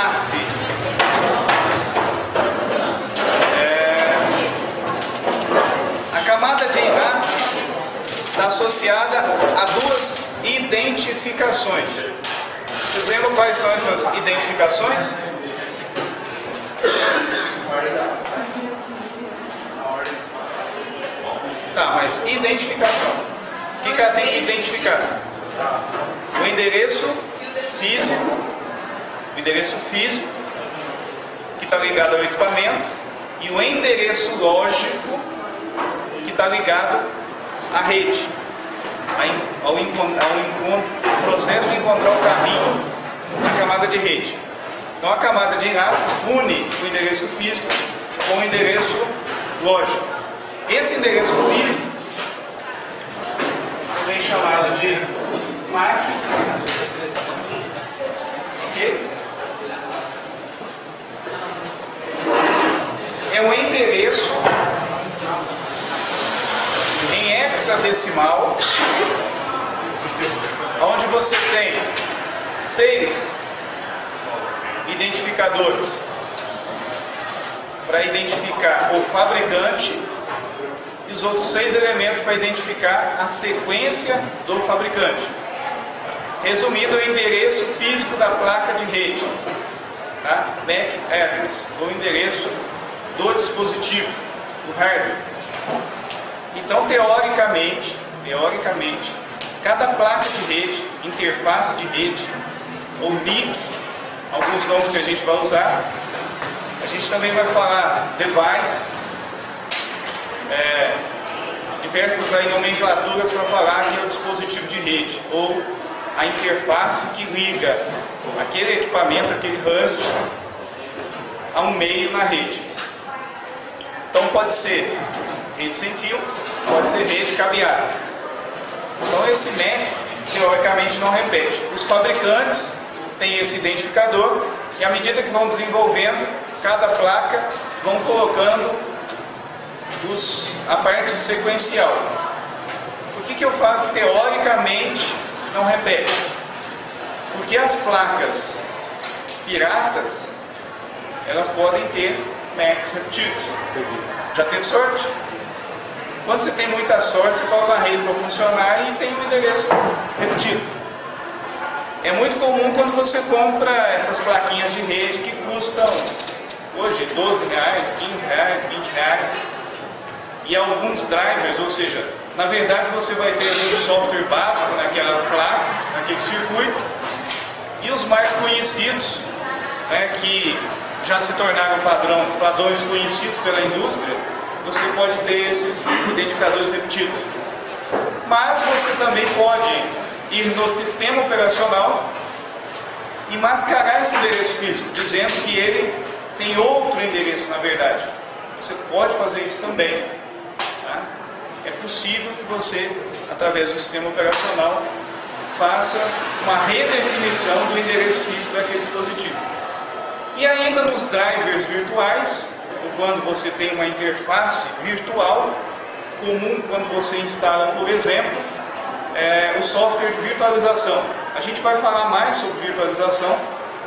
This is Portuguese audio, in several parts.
enlace. A camada de enlace está associada a duas identificações. Vocês lembram quais são essas identificações? Tá, mas identificação. O que ela tem que identificar? O endereço físico, que está ligado ao equipamento, e o endereço lógico, que está ligado à rede, ao processo de encontrar o caminho na camada de rede. Então a camada de enlace une o endereço físico com o endereço lógico. Esse endereço físico também chamado de MAC, okay? É um endereço em hexadecimal, onde você tem 6 identificadores para identificar o fabricante e os outros 6 elementos para identificar a sequência do fabricante. Resumindo, é o endereço físico da placa de rede, tá? MAC address, o endereço do dispositivo, do hardware. Então, teoricamente, cada placa de rede, interface de rede, ou NIC, alguns nomes que a gente vai usar, a gente também vai falar device, diversas aí nomenclaturas para falar que é o dispositivo de rede, ou a interface que liga aquele equipamento, aquele host, a um meio na rede. Então pode ser rede sem fio, pode ser rede cabeada. Então esse MAC, teoricamente, não repete. Os fabricantes têm esse identificador e à medida que vão desenvolvendo, cada placa vão colocando a parte sequencial. Por que eu falo que teoricamente não repete? Porque as placas piratas, elas podem ter MACs repetidos. Já teve sorte? Quando você tem muita sorte, você coloca a rede para funcionar e tem um endereço repetido. É muito comum quando você compra essas plaquinhas de rede que custam hoje R$12, R$15, R$20. E alguns drivers, ou seja, na verdade você vai ter um software básico naquela placa, naquele circuito, e os mais conhecidos, né, que já se tornaram padrões conhecidos pela indústria, você pode ter esses identificadores repetidos. Mas você também pode ir no sistema operacional e mascarar esse endereço físico, dizendo que ele tem outro endereço na verdade. Você pode fazer isso também. Tá? É possível que você, através do sistema operacional, faça uma redefinição do endereço físico daquele dispositivo. E ainda nos drivers virtuais, quando você tem uma interface virtual, comum quando você instala, por exemplo, o software de virtualização. A gente vai falar mais sobre virtualização,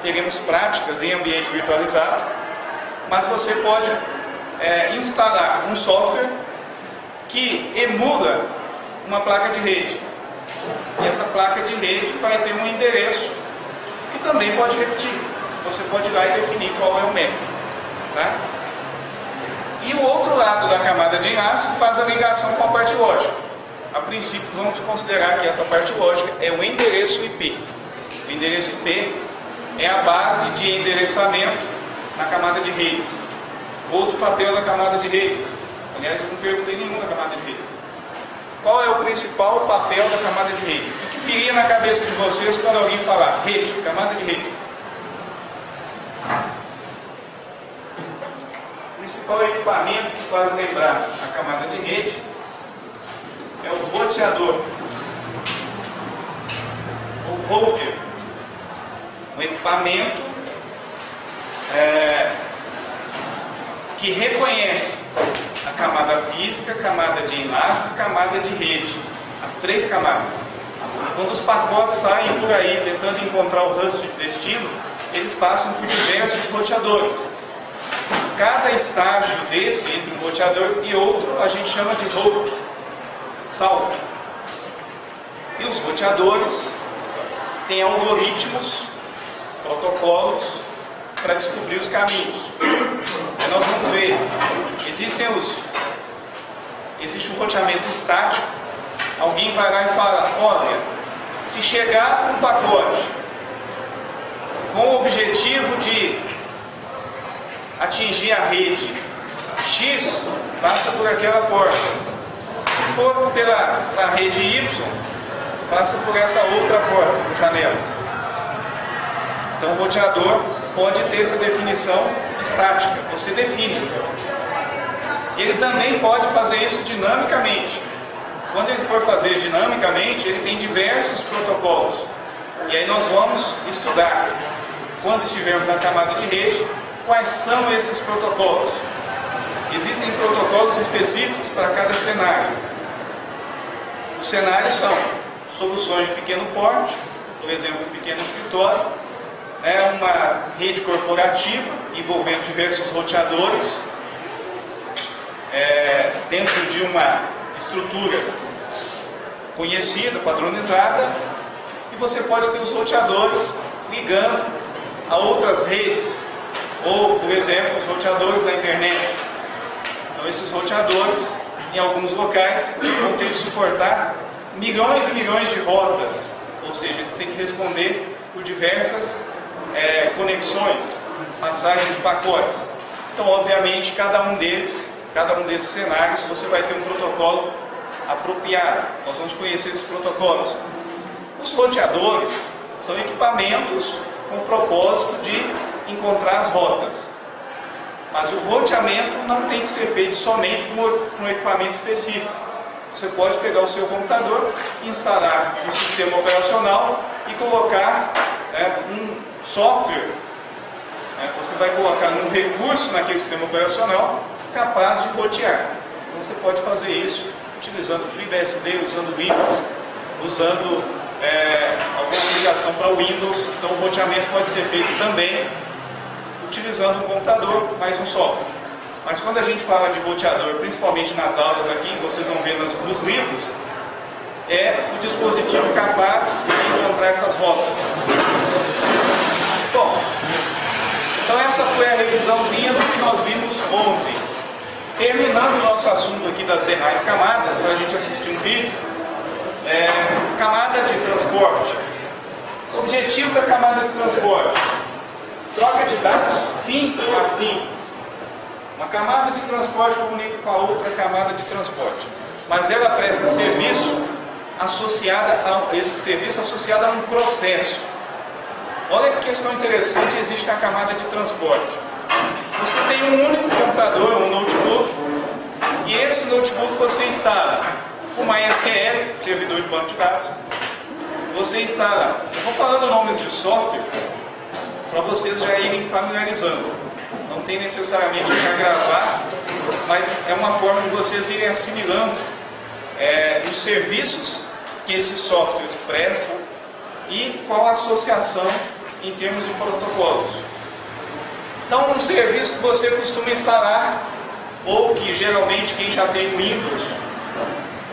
teremos práticas em ambiente virtualizado, mas você pode instalar um software que emula uma placa de rede. E essa placa de rede vai ter um endereço que também pode repetir. Você pode ir lá e definir qual é o MAC. Tá? E o outro lado da camada de enlace faz a ligação com a parte lógica. A princípio, vamos considerar que essa parte lógica é o endereço IP. O endereço IP é a base de endereçamento na camada de redes. Outro papel da camada de redes. Aliás, eu não perguntei nenhum da camada de rede. Qual é o principal papel da camada de rede? O que viria na cabeça de vocês quando alguém falar rede, camada de rede? O principal equipamento que faz lembrar a camada de rede é o roteador, o router, um equipamento que reconhece a camada física, camada de enlace, camada de rede, as 3 camadas. Quando os pacotes saem por aí tentando encontrar o host de destino, eles passam por diversos roteadores. Cada estágio desse, entre um roteador e outro, a gente chama de rope, salto. E os roteadores têm algoritmos, protocolos, para descobrir os caminhos. Aí nós vamos ver, existe um roteamento estático. Alguém vai lá e fala, olha, se chegar um pacote com o objetivo de atingir a rede X, passa por aquela porta. Se for pela rede Y, passa por essa outra porta, por janelas. Então o roteador pode ter essa definição estática, você define. Ele também pode fazer isso dinamicamente. Quando ele for fazer dinamicamente, ele tem diversos protocolos. E aí nós vamos estudar, quando estivermos na camada de rede, quais são esses protocolos. Existem protocolos específicos para cada cenário. Os cenários são soluções de pequeno porte, por exemplo, um pequeno escritório, uma rede corporativa envolvendo diversos roteadores, dentro de uma estrutura conhecida, padronizada, e você pode ter os roteadores ligando a outras redes, ou, por exemplo, os roteadores da internet. Então esses roteadores, em alguns locais, vão ter que suportar milhões e milhões de rotas, ou seja, eles têm que responder por diversas conexões, passagens de pacotes. Então, obviamente, cada um desses cenários, você vai ter um protocolo apropriado. Nós vamos conhecer esses protocolos. Os roteadores são equipamentos com o propósito de encontrar as rotas. Mas o roteamento não tem que ser feito somente por um equipamento específico. Você pode pegar o seu computador, instalar um sistema operacional e colocar um software. Você vai colocar um recurso naquele sistema operacional capaz de rotear. Então você pode fazer isso utilizando FreeBSD, usando Windows, usando alguma aplicação para Windows. Então o roteamento pode ser feito também utilizando um computador mais um software. Mas quando a gente fala de roteador, principalmente nas aulas aqui, vocês vão ver nos livros, é o dispositivo capaz de encontrar essas rotas. Bom, então essa foi a revisãozinha do que nós vimos ontem. Terminando o nosso assunto aqui das demais camadas, para a gente assistir um vídeo, camada de transporte. O objetivo da camada de transporte: troca de dados fim a fim. Uma camada de transporte comunica com a outra camada de transporte, mas ela presta serviço associado a um processo. Olha que questão interessante existe na camada de transporte. Você tem um único computador, um notebook, e esse notebook você instala o MySQL, servidor de banco de dados. Você instala, eu vou falando nomes de software para vocês já irem familiarizando. Não tem necessariamente que gravar, mas é uma forma de vocês irem assimilando os serviços que esses softwares prestam e qual a associação em termos de protocolos. Então, um serviço que você costuma instalar, ou que geralmente quem já tem Windows,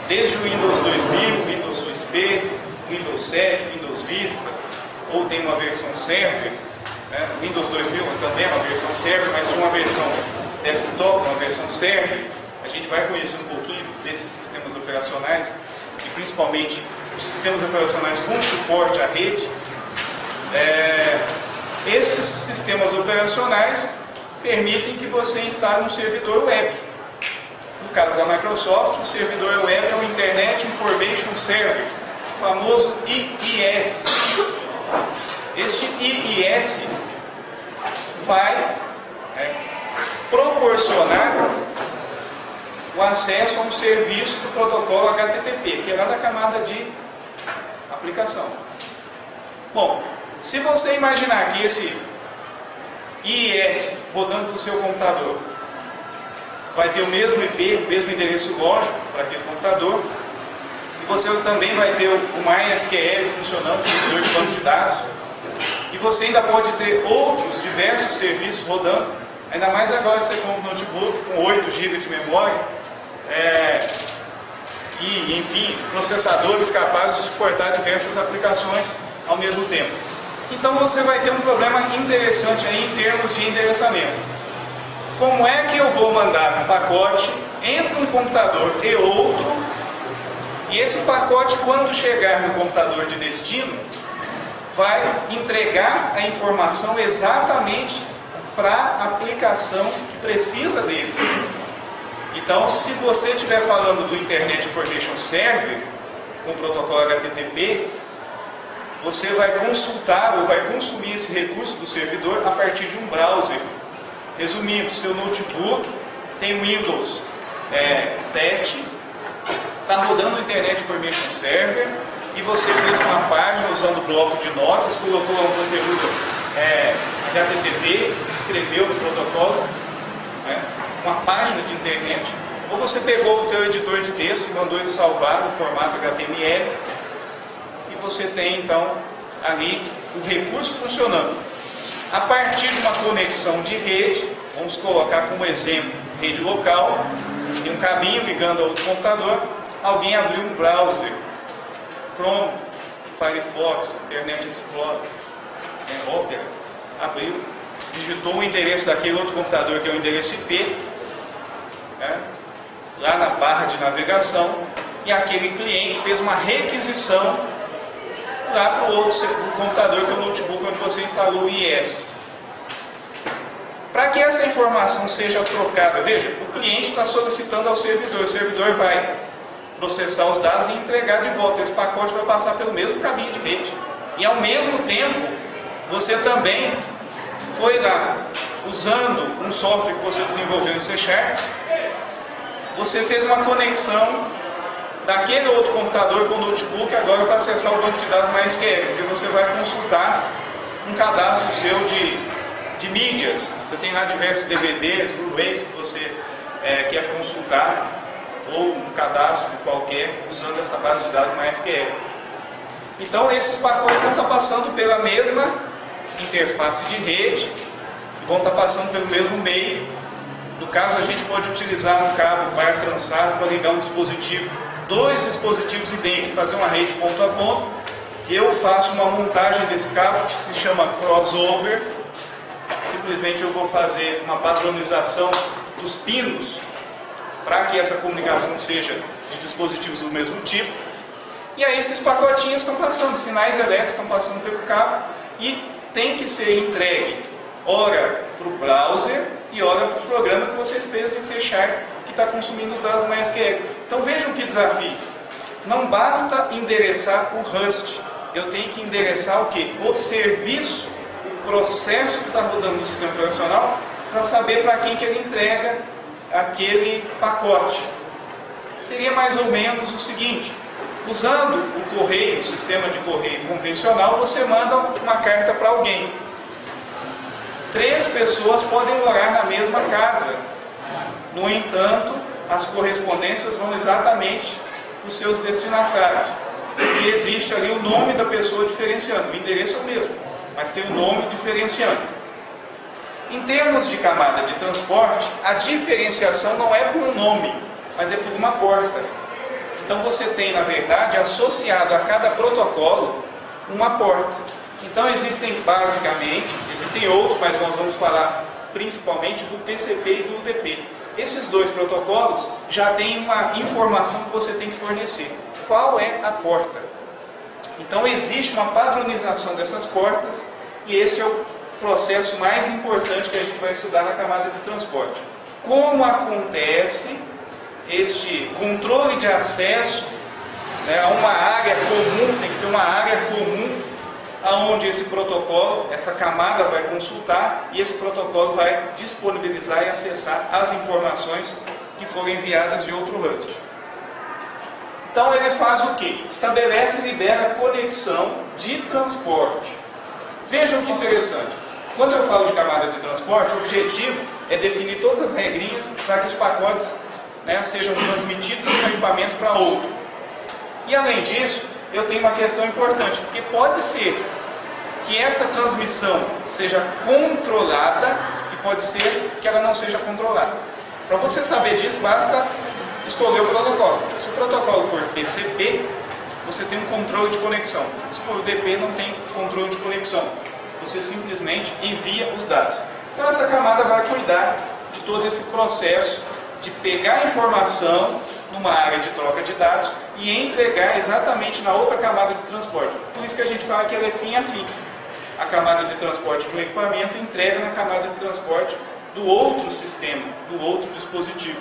desde o Windows 2000, Windows XP, Windows 7, Windows Vista, ou tem uma versão server, Windows 2000 também é uma versão server, mas tinha uma versão desktop, uma versão server. A gente vai conhecer um pouquinho desses sistemas operacionais, e principalmente os sistemas operacionais com suporte à rede. Esses sistemas operacionais permitem que você instale um servidor web. No caso da Microsoft, o servidor web é o Internet Information Server, o famoso IIS. Este IIS vai proporcionar o acesso a um serviço do protocolo HTTP, que é lá da camada de aplicação. Bom, se você imaginar que esse IIS rodando no seu computador vai ter o mesmo IP, o mesmo endereço lógico para aquele computador, e você também vai ter o MySQL funcionando, servidor de banco de dados, e e você ainda pode ter outros diversos serviços rodando, ainda mais agora que você compra um notebook com 8 GB de memória, e enfim, processadores capazes de suportar diversas aplicações ao mesmo tempo. Então você vai ter um problema interessante aí em termos de endereçamento. Como é que eu vou mandar um pacote entre um computador e outro, e esse pacote, quando chegar no computador de destino, vai entregar a informação exatamente para a aplicação que precisa dele. Então, se você estiver falando do Internet Information Server, com o protocolo HTTP, você vai consultar ou vai consumir esse recurso do servidor a partir de um browser. Resumindo, seu notebook tem Windows 7, está rodando o Internet Information Server, e você fez uma página usando bloco de notas, colocou um conteúdo HTTP, escreveu no protocolo, uma página de internet, ou você pegou o teu editor de texto e mandou ele salvar no formato HTML, e você tem então ali o recurso funcionando. A partir de uma conexão de rede, vamos colocar como exemplo rede local, tem um cabinho ligando ao outro computador, alguém abriu um browser, Chrome, Firefox, Internet Explorer, Opera, abriu, digitou o endereço daquele outro computador, que é o endereço IP, lá na barra de navegação, e aquele cliente fez uma requisição lá para o outro computador, que é o notebook onde você instalou o IIS. Para que essa informação seja trocada, veja, o cliente está solicitando ao servidor, o servidor vai processar os dados e entregar de volta. Esse pacote vai passar pelo mesmo caminho de rede. E ao mesmo tempo, você também foi lá, usando um software que você desenvolveu em C#, você fez uma conexão daquele outro computador com o notebook agora para acessar o banco de dados MySQL, porque você vai consultar um cadastro seu de mídias. Você tem lá diversos DVDs, Blu-rays que você quer consultar, ou um cadastro qualquer usando essa base de dados MySQL. Então esses pacotes vão estar passando pela mesma interface de rede, vão estar passando pelo mesmo meio. No caso, a gente pode utilizar um cabo par trançado para ligar um dispositivo, dois dispositivos idênticos, fazer uma rede ponto a ponto. Eu faço uma montagem desse cabo que se chama crossover. Simplesmente eu vou fazer uma padronização dos pinos para que essa comunicação seja de dispositivos do mesmo tipo. E aí esses pacotinhos estão passando, sinais elétricos estão passando pelo cabo e tem que ser entregue ora para o browser e ora para o programa que vocês fez em C# que está consumindo os dados MySQL. Então vejam que desafio. Não basta endereçar o Rust, eu tenho que endereçar o quê? O serviço, o processo que está rodando no sistema operacional, para saber para quem que ele entrega aquele pacote. Seria mais ou menos o seguinte: usando o correio, o sistema de correio convencional, você manda uma carta para alguém. 3 pessoas podem morar na mesma casa. No entanto, as correspondências vão exatamente para os seus destinatários. E existe ali o nome da pessoa diferenciando. O endereço é o mesmo, mas tem o nome diferenciando. Em termos de camada de transporte, a diferenciação não é por um nome, mas é por uma porta. Então você tem, na verdade, associado a cada protocolo uma porta. Então existem basicamente, existem outros, mas nós vamos falar principalmente do TCP e do UDP. Esses dois protocolos já têm uma informação que você tem que fornecer. Qual é a porta? Então existe uma padronização dessas portas e esse é o processo mais importante que a gente vai estudar na camada de transporte. Como acontece este controle de acesso a uma área comum, tem que ter uma área comum aonde esse protocolo, essa camada vai consultar e esse protocolo vai disponibilizar e acessar as informações que foram enviadas de outro host. Então ele faz o quê? Estabelece e libera a conexão de transporte. Vejam que interessante. Quando eu falo de camada de transporte, o objetivo é definir todas as regrinhas para que os pacotes sejam transmitidos de um equipamento para outro. E além disso, eu tenho uma questão importante, porque pode ser que essa transmissão seja controlada e pode ser que ela não seja controlada. Para você saber disso, basta escolher o protocolo. Se o protocolo for TCP, você tem um controle de conexão. Se for UDP, não tem controle de conexão. Você simplesmente envia os dados. Então essa camada vai cuidar de todo esse processo de pegar a informação numa área de troca de dados e entregar exatamente na outra camada de transporte. Por isso que a gente fala que ela é fim a fim. A camada de transporte de um equipamento entrega na camada de transporte do outro sistema, do outro dispositivo.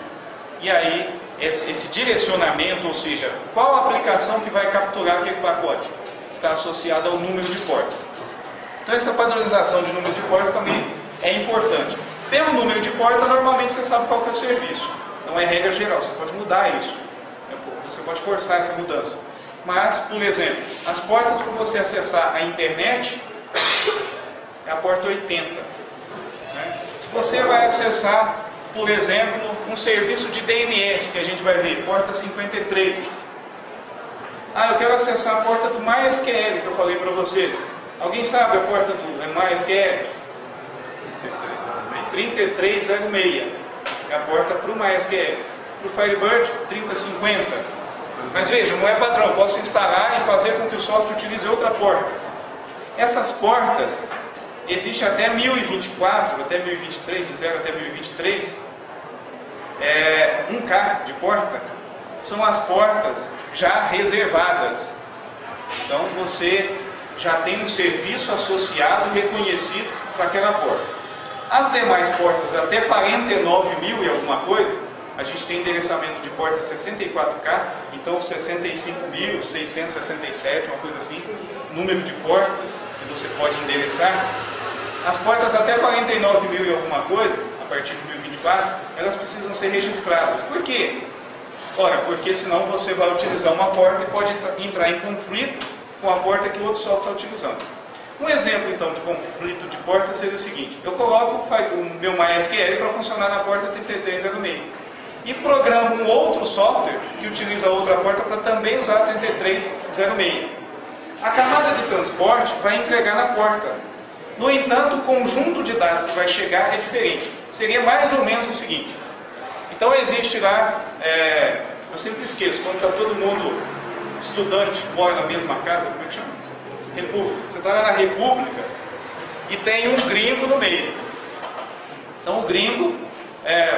E aí, esse direcionamento, ou seja, qual a aplicação que vai capturar aquele pacote, está associado ao número de portas. Então essa padronização de número de portas também é importante. Pelo número de porta, normalmente você sabe qual que é o serviço. Não é regra geral, você pode mudar isso. Você pode forçar essa mudança. Mas, por exemplo, as portas para você acessar a internet é a porta 80. Né? Se você vai acessar, por exemplo, um serviço de DNS, que a gente vai ver, porta 53. Ah, eu quero acessar a porta do MySQL, que eu falei para vocês. Alguém sabe a porta do MySQL? 3306. É a porta para o MySQL. Para o Firebird, 3050. Mas veja, não é padrão. Posso instalar e fazer com que o software utilize outra porta. Essas portas existem até 1024, até 1023, de 0 até 1023. 1K de porta são as portas já reservadas. Então você já tem um serviço associado reconhecido para aquela porta. As demais portas até 49.000 e alguma coisa, a gente tem endereçamento de porta 64K, então 65.667, uma coisa assim, número de portas que você pode endereçar. As portas até 49.000 e alguma coisa, a partir de 1024, elas precisam ser registradas. Por quê? Ora, porque senão você vai utilizar uma porta e pode entrar em conflito com a porta que o outro software está utilizando. Um exemplo, então, de conflito de porta seria o seguinte: eu coloco o meu MySQL para funcionar na porta 3306 e programo um outro software que utiliza outra porta para também usar a 3306. A camada de transporte vai entregar na porta. No entanto, o conjunto de dados que vai chegar é diferente. Seria mais ou menos o seguinte. Então existe lá, eu sempre esqueço, quando está todo mundo estudante, mora na mesma casa, como é que chama? República. Você está lá na República e tem um gringo no meio. Então o gringo,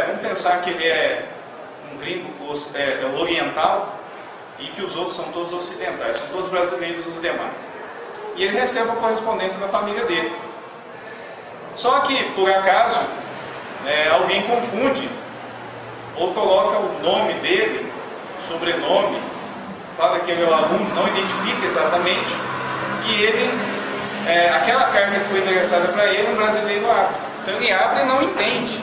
vamos pensar que ele é um gringo oriental e que os outros são todos ocidentais, são todos brasileiros os demais. E ele recebe a correspondência da família dele. Só que, por acaso, alguém confunde ou coloca o nome dele, o sobrenome, fala que ele é o aluno, não identifica exatamente, e ele, aquela carta que foi endereçada para ele, um brasileiro abre. Então ele abre e não entende.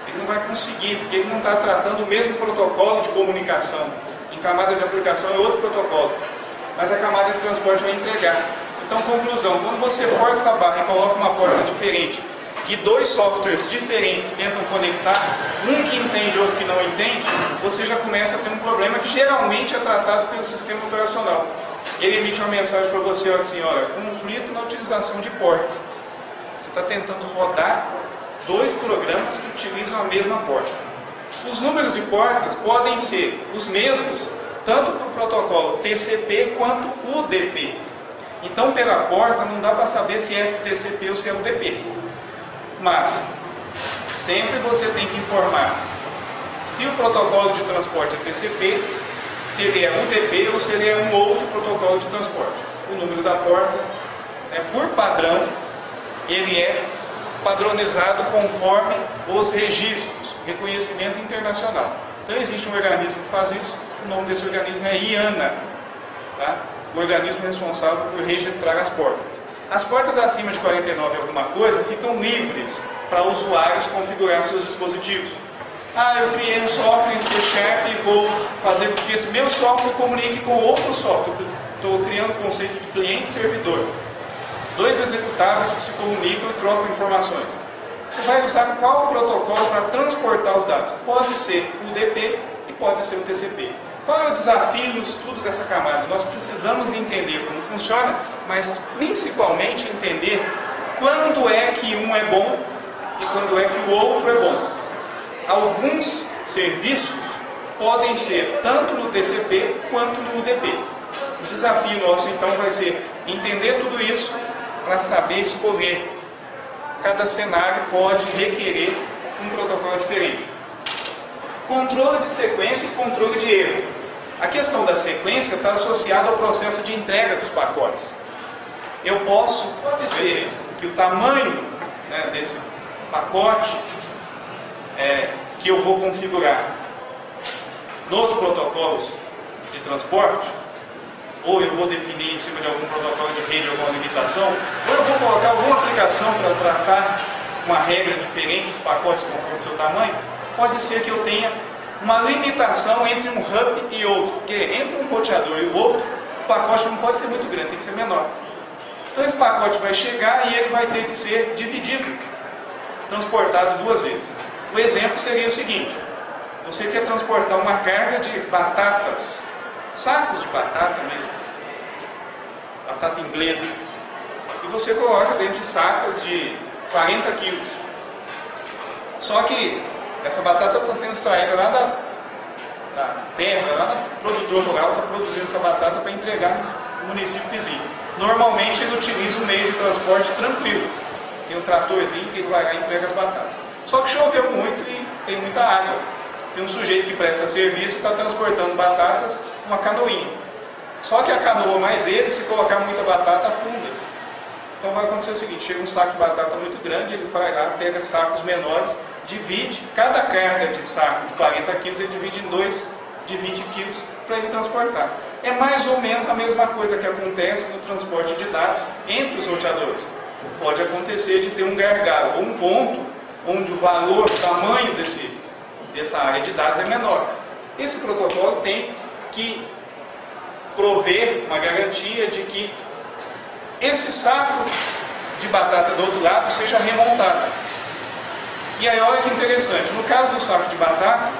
Ele não vai conseguir, porque ele não está tratando o mesmo protocolo de comunicação. Em camada de aplicação é outro protocolo, mas a camada de transporte vai entregar. Então, conclusão, quando você força a barra e coloca uma porta diferente, que dois softwares diferentes tentam conectar, um que entende e outro que não entende, você já começa a ter um problema que geralmente é tratado pelo sistema operacional. Ele emite uma mensagem para você, olha assim, olha, conflito na utilização de porta. Você está tentando rodar dois programas que utilizam a mesma porta. Os números de portas podem ser os mesmos, tanto para o protocolo TCP quanto UDP. Então, pela porta, não dá para saber se é TCP ou se é UDP. Mas, sempre você tem que informar se o protocolo de transporte é TCP, se ele é UDP ou se ele é um outro protocolo de transporte. O número da porta, por padrão, ele é padronizado conforme os registros, reconhecimento internacional. Então existe um organismo que faz isso, o nome desse organismo é IANA, tá? O organismo responsável por registrar as portas. As portas acima de 49 alguma coisa ficam livres para usuários configurar seus dispositivos. Ah, eu criei um software em C# e vou fazer com que esse meu software comunique com outro software. Estou criando o conceito de cliente e servidor. Dois executáveis que se comunicam e trocam informações. Você vai usar qual protocolo para transportar os dados? Pode ser o UDP e pode ser o TCP. Qual é o desafio no estudo dessa camada? Nós precisamos entender como funciona, mas principalmente entender quando é que um é bom e quando é que o outro é bom. Alguns serviços podem ser tanto no TCP quanto no UDP. O desafio nosso então vai ser entender tudo isso para saber escolher. Cada cenário pode requerer um protocolo diferente. Controle de sequência e controle de erro. A questão da sequência está associada ao processo de entrega dos pacotes. Pode ser que o tamanho, né, desse pacote que eu vou configurar nos protocolos de transporte, ou eu vou definir em cima de algum protocolo de rede alguma limitação, ou eu vou colocar alguma aplicação para tratar uma regra diferente os pacotes conforme o seu tamanho. Pode ser que eu tenha uma limitação entre um hub e outro, porque entre um roteador e o outro, o pacote não pode ser muito grande, tem que ser menor. Então esse pacote vai chegar e ele vai ter que ser dividido, transportado duas vezes. O exemplo seria o seguinte: você quer transportar uma carga de batatas, sacos de batata mesmo, batata inglesa, e você coloca dentro de sacas de 40 quilos. Só que essa batata está sendo extraída lá da terra, lá do produtor rural, está produzindo essa batata para entregar no município vizinho. Normalmente ele utiliza um meio de transporte tranquilo. Tem um tratorzinho que ele vai lá e entrega as batatas. Só que choveu muito e tem muita água. Tem um sujeito que presta serviço e está transportando batatas numa canoinha. Só que a canoa mais ele, se colocar muita batata, afunda. Então vai acontecer o seguinte: chega um saco de batata muito grande, ele vai lá, pega sacos menores, divide, cada carga de saco de 40 quilos ele divide em dois de 20 quilos para ele transportar. É mais ou menos a mesma coisa que acontece no transporte de dados entre os roteadores. Pode acontecer de ter um gargalo ou um ponto onde o valor, o tamanho dessa área de dados é menor. Esse protocolo tem que prover uma garantia de que esse saco de batata do outro lado seja remontado. E aí olha que interessante, no caso do saco de batatas,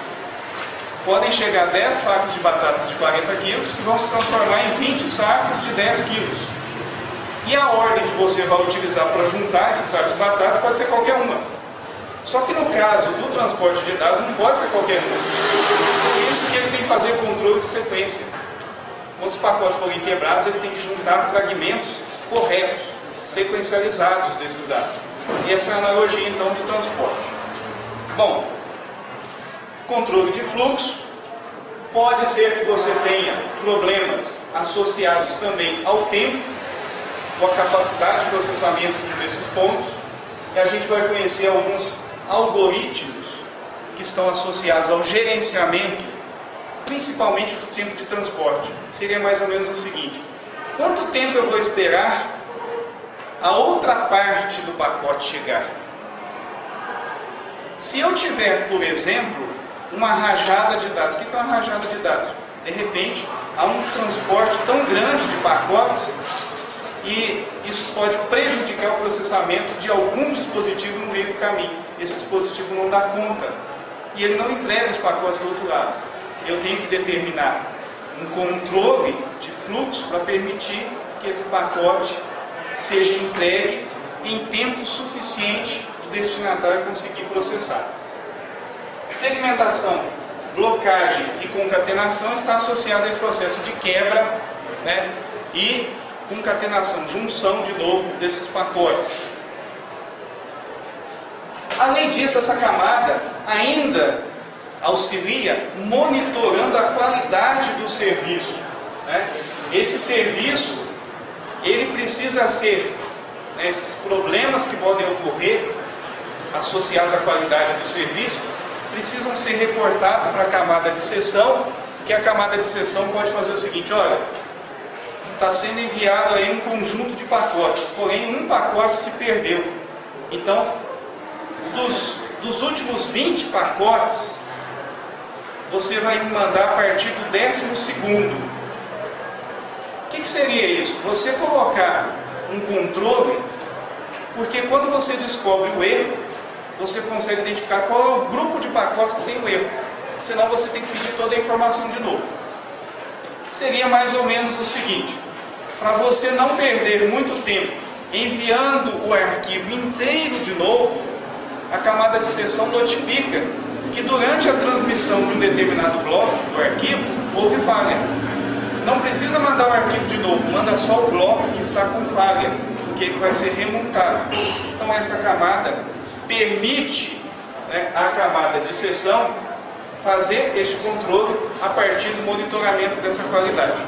podem chegar 10 sacos de batatas de 40 quilos que vão se transformar em 20 sacos de 10 quilos. E a ordem que você vai utilizar para juntar esses sacos de batata pode ser qualquer uma. Só que no caso do transporte de dados não pode ser qualquer uma. Por isso que ele tem que fazer controle de sequência. Quando os pacotes forem quebrados, ele tem que juntar fragmentos corretos, sequencializados desses dados. E essa é a analogia então do transporte. Bom, controle de fluxo. Pode ser que você tenha problemas associados também ao tempo, ou à capacidade de processamento desses pontos. E a gente vai conhecer alguns algoritmos que estão associados ao gerenciamento, principalmente do tempo de transporte. Seria mais ou menos o seguinte: quanto tempo eu vou esperar a outra parte do pacote chegar? Se eu tiver, por exemplo, uma rajada de dados. O que é uma rajada de dados? De repente, há um transporte tão grande de pacotes e isso pode prejudicar o processamento de algum dispositivo no meio do caminho. Esse dispositivo não dá conta e ele não entrega os pacotes do outro lado. Eu tenho que determinar um controle de fluxo para permitir que esse pacote seja entregue em tempo suficiente do destinatário conseguir processar. Segmentação, blocagem e concatenação está associada a esse processo de quebra, né, e concatenação, junção de novo desses pacotes. Além disso, essa camada ainda auxilia monitorando a qualidade do serviço, né? Esse serviço, ele precisa ser, né, esses problemas que podem ocorrer associados à qualidade do serviço precisam ser reportados para a camada de sessão, que a camada de sessão pode fazer o seguinte: olha, está sendo enviado aí um conjunto de pacotes, porém um pacote se perdeu. Então, dos últimos 20 pacotes, você vai me mandar a partir do 12º. O que seria isso? Você colocar um controle, porque quando você descobre o erro, você consegue identificar qual é o grupo de pacotes que tem o erro. Senão você tem que pedir toda a informação de novo. seria mais ou menos o seguinte: para você não perder muito tempo enviando o arquivo inteiro de novo, a camada de sessão notifica que durante a transmissão de um determinado bloco do arquivo houve falha. Não precisa mandar o arquivo de novo, manda só o bloco que está com falha, porque ele vai ser remontado. Então essa camada permite, né, a camada de sessão fazer este controle a partir do monitoramento dessa qualidade.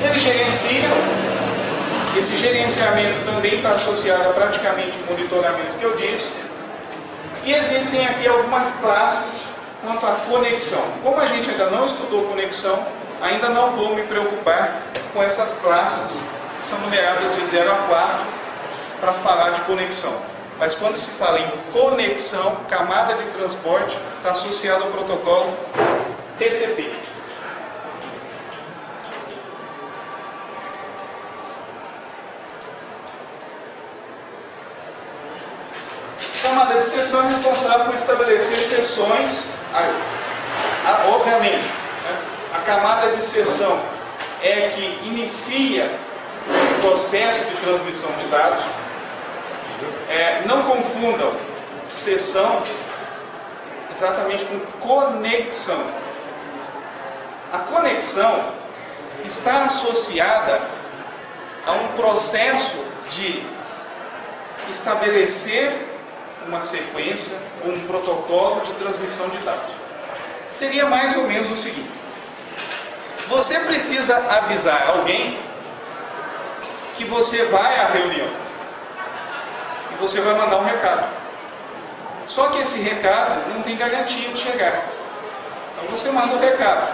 Ele gerencia, esse gerenciamento também está associado a praticamente o monitoramento que eu disse. E existem aqui algumas classes quanto à conexão. Como a gente ainda não estudou conexão, ainda não vou me preocupar com essas classes que são numeradas de 0 a 4 para falar de conexão. Mas quando se fala em conexão, camada de transporte está associado ao protocolo TCP. A camada de sessão é responsável por estabelecer sessões. Obviamente, né, a camada de sessão é que inicia o processo de transmissão de dados. Não confundam sessão exatamente com conexão. A conexão está associada a um processo de estabelecer uma sequência ou um protocolo de transmissão de dados. Seria mais ou menos o seguinte: você precisa avisar alguém que você vai à reunião e você vai mandar um recado. Só que esse recado não tem garantia de chegar. Então você manda o recado.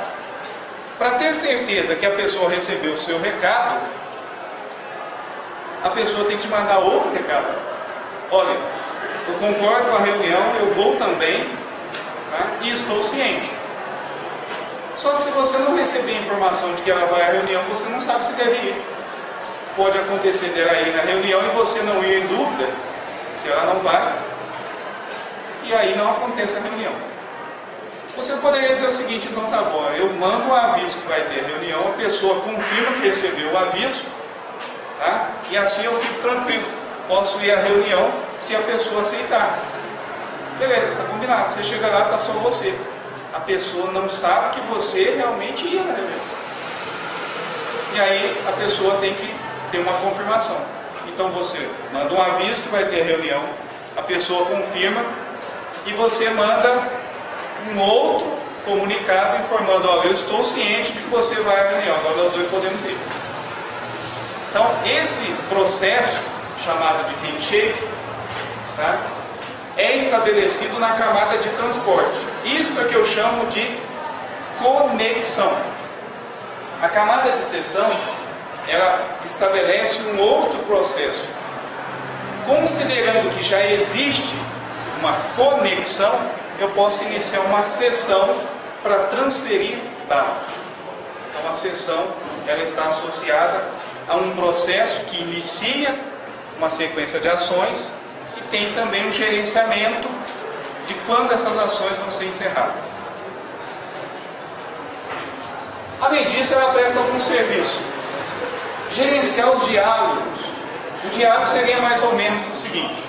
Para ter certeza que a pessoa recebeu o seu recado, a pessoa tem que te mandar outro recado. Olha, eu concordo com a reunião, eu vou também, tá? E estou ciente. Só que se você não receber informação de que ela vai à reunião, você não sabe se deve ir. Pode acontecer dela ir na reunião e você não ir em dúvida se ela não vai, e aí não acontece a reunião. Você poderia dizer o seguinte: então tá bom, eu mando o aviso que vai ter reunião, a pessoa confirma que recebeu o aviso, tá? E assim eu fico tranquilo, posso ir à reunião se a pessoa aceitar. Beleza, tá combinado. Você chega lá, tá só você. A pessoa não sabe que você realmente ia na reunião. E aí a pessoa tem que ter uma confirmação. Então você manda um aviso que vai ter reunião, a pessoa confirma e você manda um outro comunicado informando: olha, eu estou ciente de que você vai à reunião, agora nós dois podemos ir. Então esse processo chamado de handshake, tá, é estabelecido na camada de transporte. Isso é que eu chamo de conexão. A camada de sessão, ela estabelece um outro processo. Considerando que já existe uma conexão, eu posso iniciar uma sessão para transferir dados. Então a sessão, ela está associada a um processo que inicia uma sequência de ações e tem também um gerenciamento de quando essas ações vão ser encerradas. Além disso, ela presta algum serviço. Gerenciar os diálogos. O diálogo seria mais ou menos o seguinte: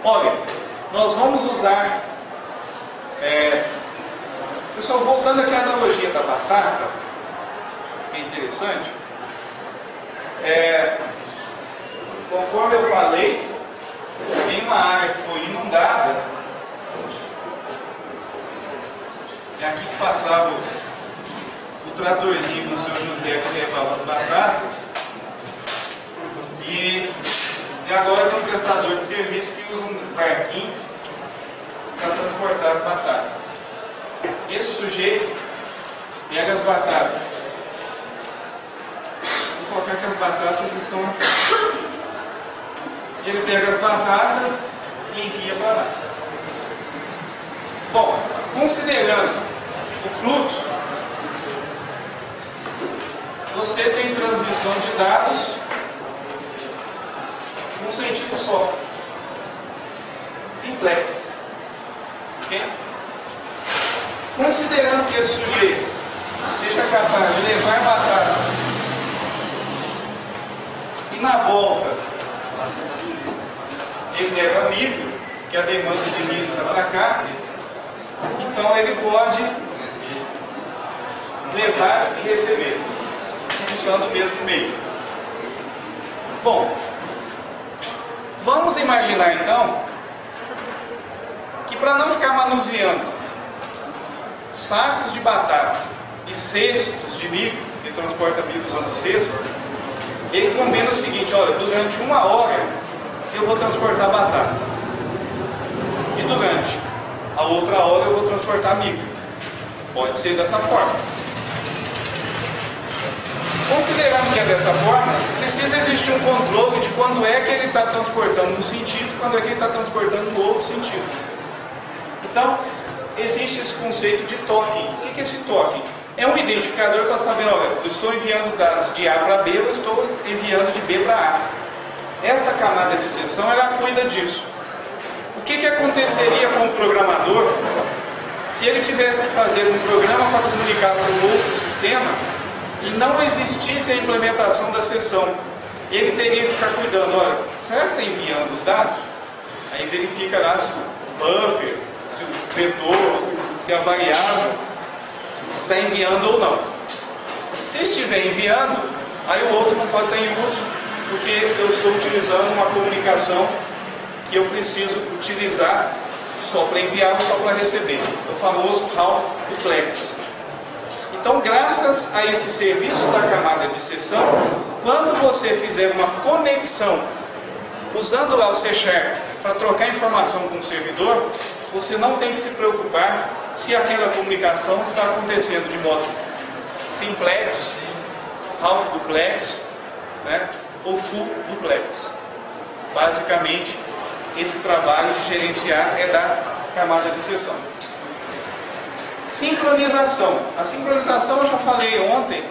olha, nós vamos usar... Pessoal, voltando aqui à analogia da batata, que é interessante, conforme eu falei, em uma área que foi inundada, é aqui que passava o tratorzinho do seu José que levava as batatas, e agora tem um prestador de serviço que usa um barquinho para transportar as batatas. Esse sujeito pega as batatas. Vou colocar que as batatas estão aqui. Ele pega as batatas e envia para lá. Bom, considerando o fluxo, você tem transmissão de dados num sentido só. Simplex. Okay? Considerando que esse sujeito seja capaz de levar batatas e na volta ele leva milho, que a demanda de milho está para cá, então ele pode levar e receber, usando o mesmo meio. Bom, vamos imaginar então que para não ficar manuseando sacos de batata e cestos de milho, que transporta milho usando cesto, ele combina o seguinte: olha, durante 1 hora eu vou transportar batata e durante a outra hora eu vou transportar milho. Pode ser dessa forma. Considerando que é dessa forma, precisa existir um controle de quando é que ele está transportando num sentido e quando é que ele está transportando no outro sentido. Então, existe esse conceito de token. O que é esse token? É um identificador para saber, olha, eu estou enviando dados de A para B, eu estou enviando de B para A. Esta camada de seção, ela cuida disso. O que aconteceria com o programador se ele tivesse que fazer um programa para comunicar com um outro sistema e não existisse a implementação da seção? Ele teria que ficar cuidando, olha, será que está enviando os dados? Aí verifica lá se o buffer, se o vetor, se a variável está enviando ou não. Se estiver enviando, aí o outro não pode estar em uso, porque eu estou utilizando uma comunicação que eu preciso utilizar só para enviar ou só para receber, o famoso half duplex. Então, graças a esse serviço da camada de seção, quando você fizer uma conexão usando lá o C# para trocar informação com o servidor, você não tem que se preocupar se aquela comunicação está acontecendo de modo simplex, half duplex, né, ou full duplex. Basicamente, esse trabalho de gerenciar é da camada de seção. Sincronização. A sincronização eu já falei ontem,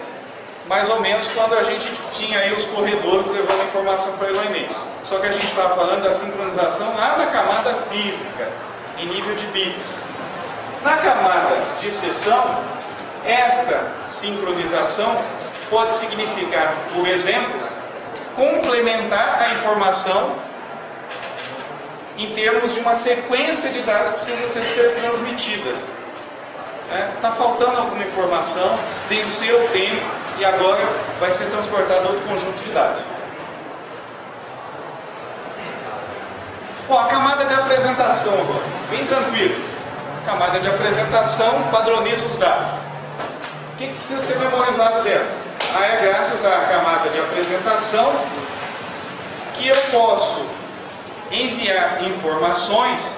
mais ou menos quando a gente tinha aí os corredores levando informação para elementos. Só que a gente estava falando da sincronização lá na camada física, em nível de bits. Na camada de seção, esta sincronização pode significar, por exemplo, complementar a informação em termos de uma sequência de dados que precisa ser transmitida. Está faltando alguma informação, venceu o tempo e agora vai ser transportado outro conjunto de dados. Bom, a camada de apresentação agora, bem tranquilo. A camada de apresentação padroniza os dados. O que precisa ser memorizado dela? É graças à camada de apresentação que eu posso enviar informações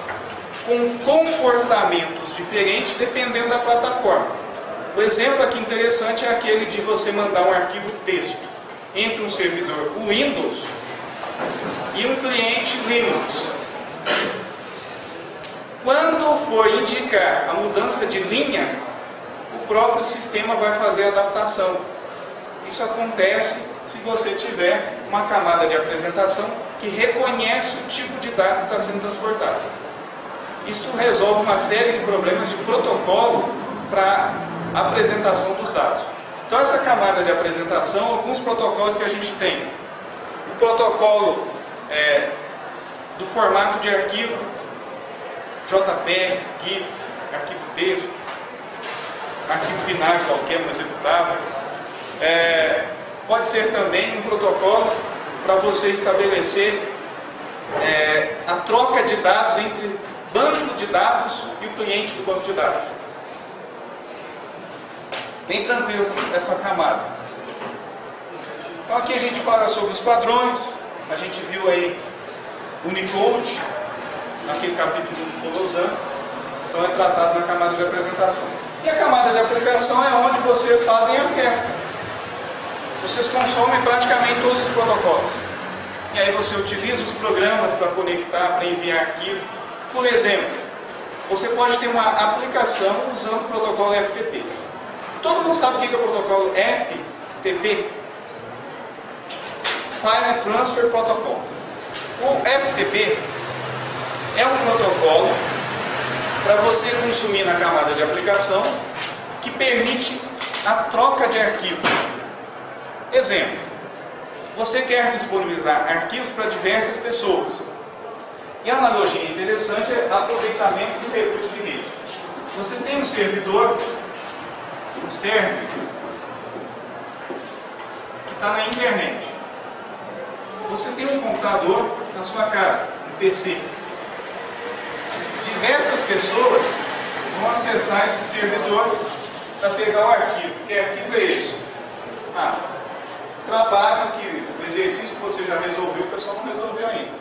com comportamentos diferentes dependendo da plataforma. O exemplo aqui interessante é aquele de você mandar um arquivo texto entre um servidor Windows e um cliente Linux. Quando for indicar a mudança de linha, o próprio sistema vai fazer a adaptação. Isso acontece se você tiver uma camada de apresentação que reconhece o tipo de dado que está sendo transportado. Isso resolve uma série de problemas de protocolo para a apresentação dos dados. Então, essa camada de apresentação, alguns protocolos que a gente tem. O protocolo do formato de arquivo, JPEG, GIF, arquivo texto, arquivo binário qualquer, um executável. Pode ser também um protocolo para você estabelecer a troca de dados entre banco de dados e o cliente do banco de dados. Bem tranquilo essa camada. Então aqui a gente fala sobre os padrões, a gente viu aí Unicode, naquele capítulo do Lausanne, então é tratado na camada de apresentação. E a camada de aplicação é onde vocês fazem a festa. Vocês consomem praticamente todos os protocolos. E aí você utiliza os programas para conectar, para enviar arquivo. Por exemplo, você pode ter uma aplicação usando o protocolo FTP. Todo mundo sabe o que é o protocolo FTP? File Transfer Protocol. O FTP é um protocolo para você consumir na camada de aplicação que permite a troca de arquivo. Exemplo, você quer disponibilizar arquivos para diversas pessoas. E a analogia interessante é aproveitamento do recurso de rede. Você tem um servidor, um server, que está na internet. Você tem um computador na sua casa, um PC. Diversas pessoas vão acessar esse servidor para pegar o arquivo. Que arquivo é esse? Trabalho que o exercício que você já resolveu, o pessoal não resolveu ainda.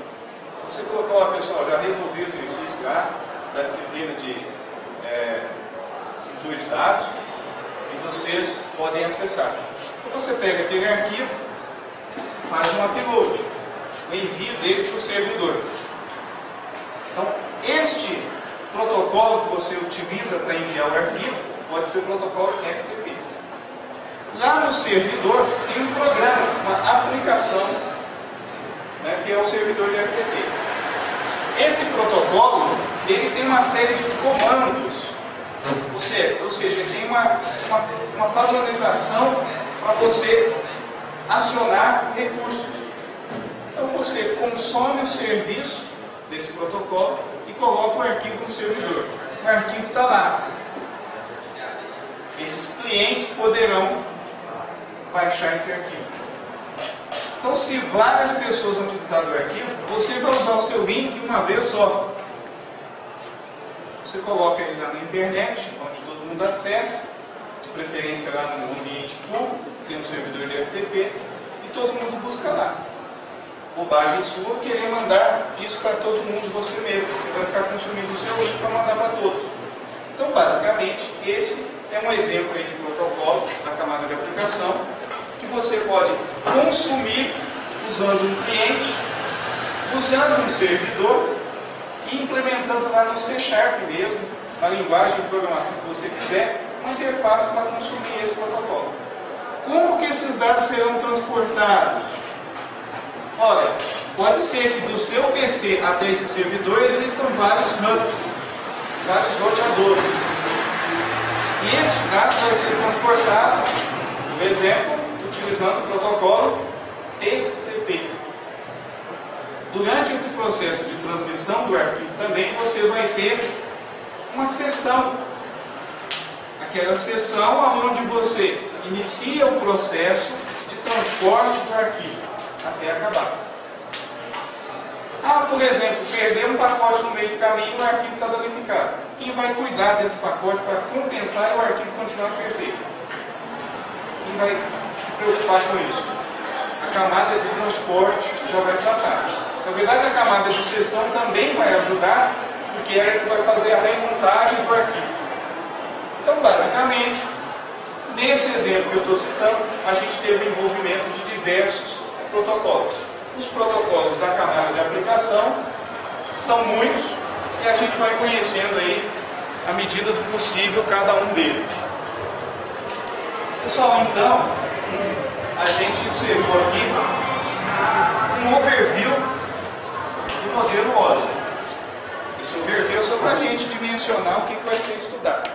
Você colocou lá, pessoal, já resolveu o exercício lá, da disciplina de estrutura de dados, e vocês podem acessar. Então você pega aquele arquivo, faz um upload, o envio dele para o servidor. Então, este protocolo que você utiliza para enviar o arquivo pode ser o protocolo FTP. Lá no servidor tem um programa, uma aplicação, né, que é o servidor de FTP. Esse protocolo ele tem uma série de comandos, ou seja, ele tem uma padronização para você acionar recursos. Então você consome o serviço desse protocolo e coloca o arquivo no servidor. O arquivo está lá. Esses clientes poderão baixar esse arquivo. Então, se várias pessoas vão precisar do arquivo, você vai usar o seu link uma vez só. Você coloca ele lá na internet, onde todo mundo acessa, de preferência lá no ambiente público, tem um servidor de FTP, e todo mundo busca lá. Bobagem sua querer mandar isso para todo mundo você mesmo. Você vai ficar consumindo o seu link para mandar para todos. Então, basicamente, esse é um exemplo aí de protocolo da camada de aplicação que você pode consumir usando um cliente, usando um servidor e implementando lá no C# mesmo, na linguagem de programação que você quiser, uma interface para consumir esse protocolo. Como que esses dados serão transportados? Olha, pode ser que do seu PC até esse servidor existam vários hubs, vários roteadores. E este dado vai ser transportado, por exemplo, utilizando o protocolo TCP. Durante esse processo de transmissão do arquivo também você vai ter uma sessão. Aquela sessão onde você inicia o processo de transporte do arquivo até acabar. Por exemplo, perder um pacote no meio do caminho e o arquivo está danificado. Quem vai cuidar desse pacote para compensar e o arquivo continuar perfeito? Quem vai se preocupar com isso? A camada de transporte já vai tratar. Na verdade, a camada de sessão também vai ajudar, porque é ela que vai fazer a remontagem do arquivo. Então, basicamente, nesse exemplo que eu estou citando, a gente teve o envolvimento de diversos protocolos. Os protocolos da camada de aplicação são muitos e a gente vai conhecendo aí, à medida do possível, cada um deles. Pessoal, então, a gente encerrou aqui um overview do modelo OSI. Esse overview é só para a gente dimensionar o que vai ser estudado.